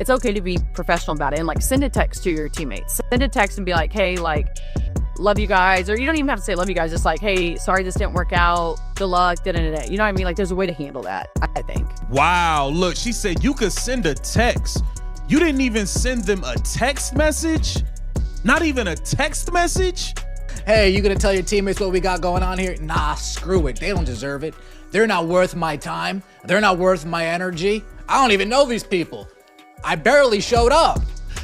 it's okay to be professional about it. And like, send a text to your teammates. Send a text and be like, hey, like, love you guys. Or you don't even have to say love you guys. Just like, hey, sorry this didn't work out. Good luck. Da-da-da-da. You know what I mean? Like, there's a way to handle that, I think. Wow. Look, she said you could send a text. You didn't even send them a text message? Not even a text message? Hey, you gonna tell your teammates what we got going on here? Nah, screw it. They don't deserve it. They're not worth my time. They're not worth my energy. I don't even know these people. I barely showed up.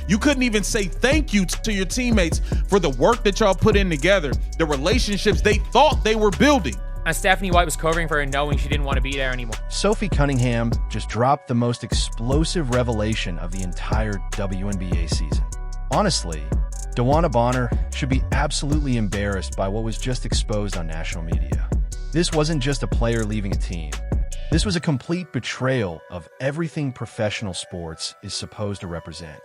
You couldn't even say thank you to your teammates for the work that y'all put in together, the relationships they thought they were building. Stephanie White was covering for her knowing she didn't want to be there anymore. Sophie Cunningham just dropped the most explosive revelation of the entire WNBA season. Honestly, DeWanna Bonner should be absolutely embarrassed by what was just exposed on national media. This wasn't just a player leaving a team. This was a complete betrayal of everything professional sports is supposed to represent.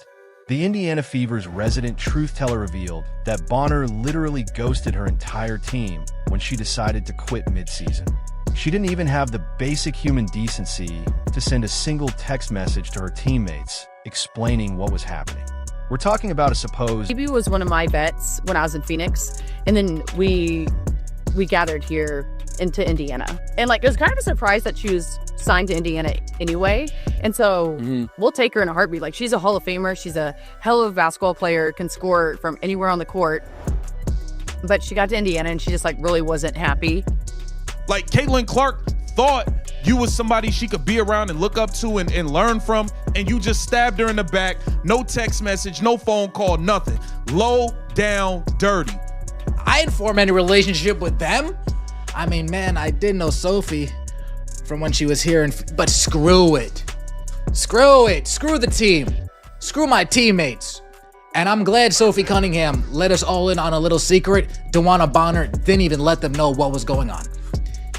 The Indiana Fever's resident truth teller revealed that Bonner literally ghosted her entire team when she decided to quit mid-season. She didn't even have the basic human decency to send a single text message to her teammates explaining what was happening. We're talking about a supposed... Phoebe was one of my vets when I was in Phoenix, and then we gathered here into Indiana. And like, it was kind of a surprise that she was signed to Indiana anyway. And so we'll take her in a heartbeat. Like, she's a Hall of Famer. She's a hell of a basketball player, can score from anywhere on the court. But she got to Indiana and she just like really wasn't happy. Like, Caitlin Clark thought you was somebody she could be around and look up to and learn from, and you just stabbed her in the back. No text message, no phone call, nothing. Low down dirty. I didn't form any relationship with them. I mean, man, I did know Sophie from when she was here, but screw it. Screw it. Screw the team. Screw my teammates. And I'm glad Sophie Cunningham let us all in on a little secret. DeWanna Bonner didn't even let them know what was going on.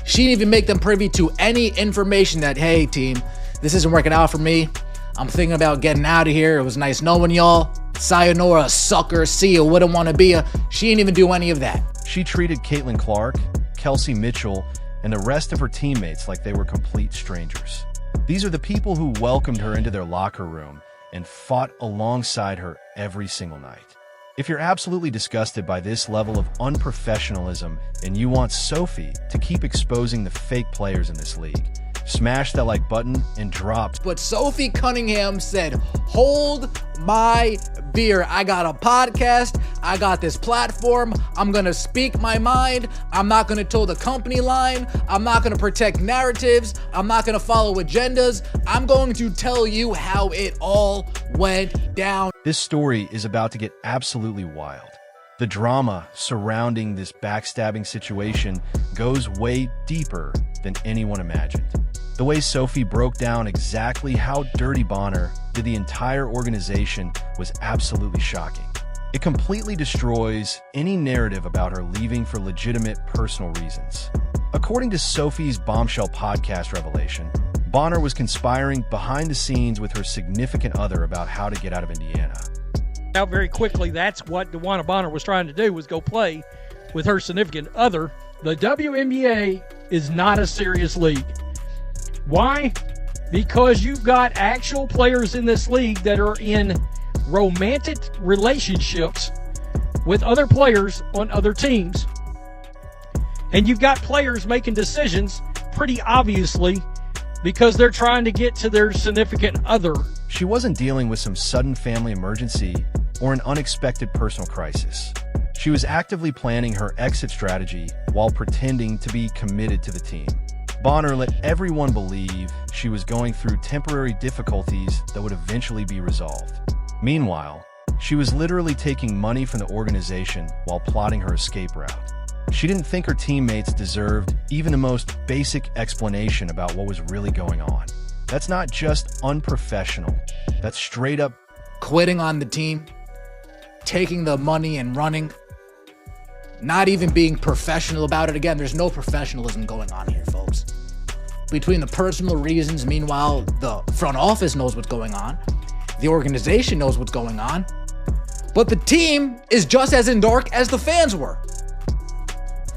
She didn't even make them privy to any information that, hey, team, this isn't working out for me. I'm thinking about getting out of here. It was nice knowing y'all. Sayonara, sucker. See you. Wouldn't want to be a... She didn't even do any of that. She treated Caitlin Clark, Kelsey Mitchell, and the rest of her teammates like they were complete strangers. These are the people who welcomed her into their locker room and fought alongside her every single night. If you're absolutely disgusted by this level of unprofessionalism and you want Sophie to keep exposing the fake players in this league, smash that like button and drop. But Sophie Cunningham said, hold my beer. I got a podcast. I got this platform. I'm going to speak my mind. I'm not going to toe the company line. I'm not going to protect narratives. I'm not going to follow agendas. I'm going to tell you how it all went down. This story is about to get absolutely wild. The drama surrounding this backstabbing situation goes way deeper than anyone imagined. The way Sophie broke down exactly how dirty Bonner did the entire organization was absolutely shocking. It completely destroys any narrative about her leaving for legitimate personal reasons. According to Sophie's Bombshell podcast revelation, Bonner was conspiring behind the scenes with her significant other about how to get out of Indiana. Out very quickly, that's what DeWanna Bonner was trying to do, was go play with her significant other. The WNBA is not a serious league. Why? Because you've got actual players in this league that are in romantic relationships with other players on other teams. And you've got players making decisions pretty obviously because they're trying to get to their significant other. She wasn't dealing with some sudden family emergency or an unexpected personal crisis. She was actively planning her exit strategy while pretending to be committed to the team. Bonner let everyone believe she was going through temporary difficulties that would eventually be resolved. Meanwhile, she was literally taking money from the organization while plotting her escape route. She didn't think her teammates deserved even the most basic explanation about what was really going on. That's not just unprofessional. That's straight up quitting on the team, taking the money and running, not even being professional about it. Again, there's no professionalism going on here, folks. Between the personal reasons, meanwhile, the front office knows what's going on. The organization knows what's going on. But the team is just as in dark as the fans were.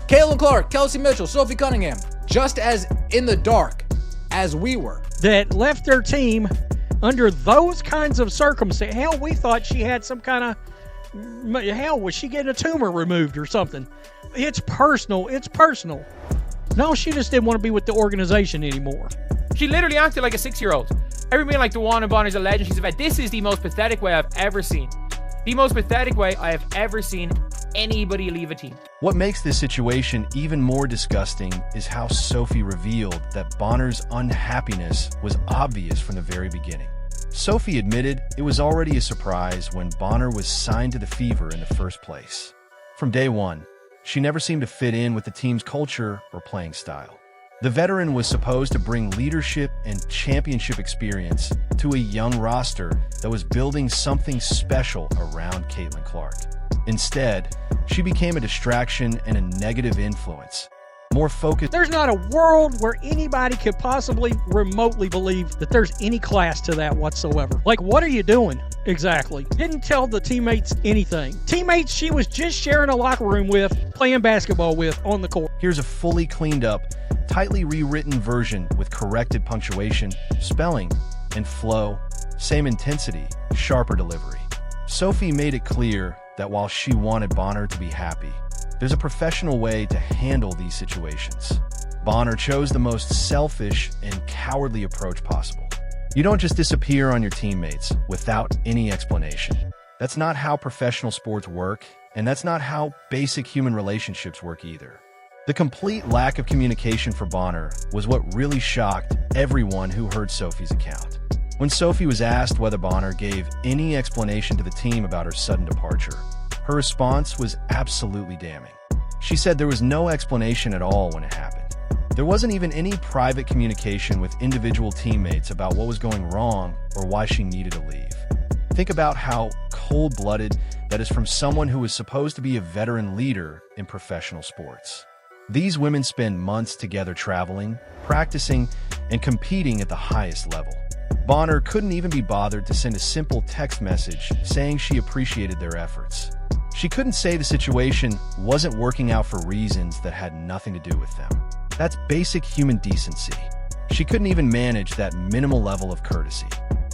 Caitlin Clark, Kelsey Mitchell, Sophie Cunningham, just as in the dark as we were. That left their team under those kinds of circumstances. Hell, we thought she had some kind of, hell, was she getting a tumor removed or something? It's personal. It's personal. No, she just didn't want to be with the organization anymore. She literally acted like a 6-year-old. Everybody like DeWanna Bonner's a legend. She's a vet. This is the most pathetic way I've ever seen. The most pathetic way I have ever seen anybody leave a team. What makes this situation even more disgusting is how Sophie revealed that Bonner's unhappiness was obvious from the very beginning. Sophie admitted it was already a surprise when Bonner was signed to the Fever in the first place. From day one, she never seemed to fit in with the team's culture or playing style. The veteran was supposed to bring leadership and championship experience to a young roster that was building something special around Caitlin Clark. Instead, she became a distraction and a negative influence. More focused. There's not a world where anybody could possibly remotely believe that there's any class to that whatsoever. Like, what are you doing exactly? Didn't tell the teammates anything. Teammates she was just sharing a locker room with, playing basketball with on the court. Here's a fully cleaned up, tightly rewritten version with corrected punctuation, spelling, and flow, same intensity, sharper delivery. Sophie made it clear that while she wanted Bonner to be happy, there's a professional way to handle these situations. Bonner chose the most selfish and cowardly approach possible. You don't just disappear on your teammates without any explanation. That's not how professional sports work, and that's not how basic human relationships work either. The complete lack of communication for Bonner was what really shocked everyone who heard Sophie's account. When Sophie was asked whether Bonner gave any explanation to the team about her sudden departure, her response was absolutely damning. She said there was no explanation at all when it happened. There wasn't even any private communication with individual teammates about what was going wrong or why she needed to leave. Think about how cold-blooded that is from someone who is supposed to be a veteran leader in professional sports. These women spend months together traveling, practicing, and competing at the highest level. Bonner couldn't even be bothered to send a simple text message saying she appreciated their efforts. She couldn't say the situation wasn't working out for reasons that had nothing to do with them. That's basic human decency. She couldn't even manage that minimal level of courtesy.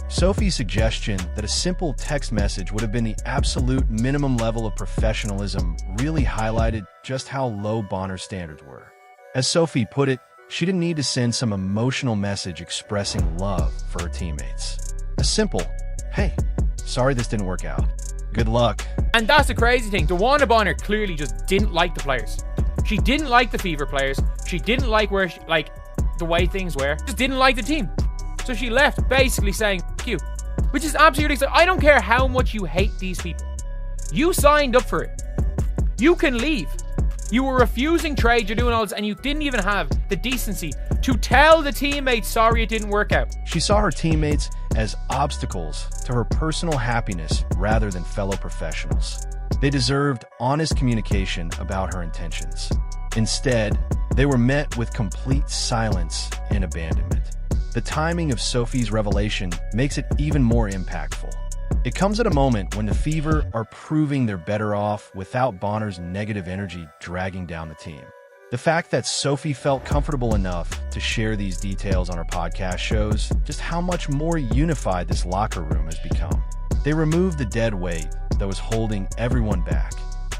Sophie's suggestion that a simple text message would have been the absolute minimum level of professionalism really highlighted just how low Bonner's standards were. As Sophie put it, she didn't need to send some emotional message expressing love for her teammates. A simple, "Hey, sorry this didn't work out. Good luck." And that's the crazy thing. DeWanna Bonner clearly just didn't like the players. She didn't like the Fever players. She didn't like the way things were. Just didn't like the team. So she left basically saying, "F you." Which is absolutely so. I don't care how much you hate these people. You signed up for it. You can leave. You were refusing trade, you're doing all this, and you didn't even have the decency to tell the teammates sorry it didn't work out. She saw her teammates as obstacles to her personal happiness rather than fellow professionals. They deserved honest communication about her intentions. Instead, they were met with complete silence and abandonment. The timing of Sophie's revelation makes it even more impactful. It comes at a moment when the Fever are proving they're better off without Bonner's negative energy dragging down the team. The fact that Sophie felt comfortable enough to share these details on her podcast shows just how much more unified this locker room has become. They removed the dead weight that was holding everyone back.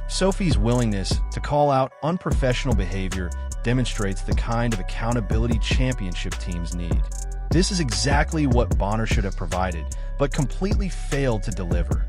Sophie's willingness to call out unprofessional behavior demonstrates the kind of accountability championship teams need. This is exactly what Bonner should have provided, but completely failed to deliver.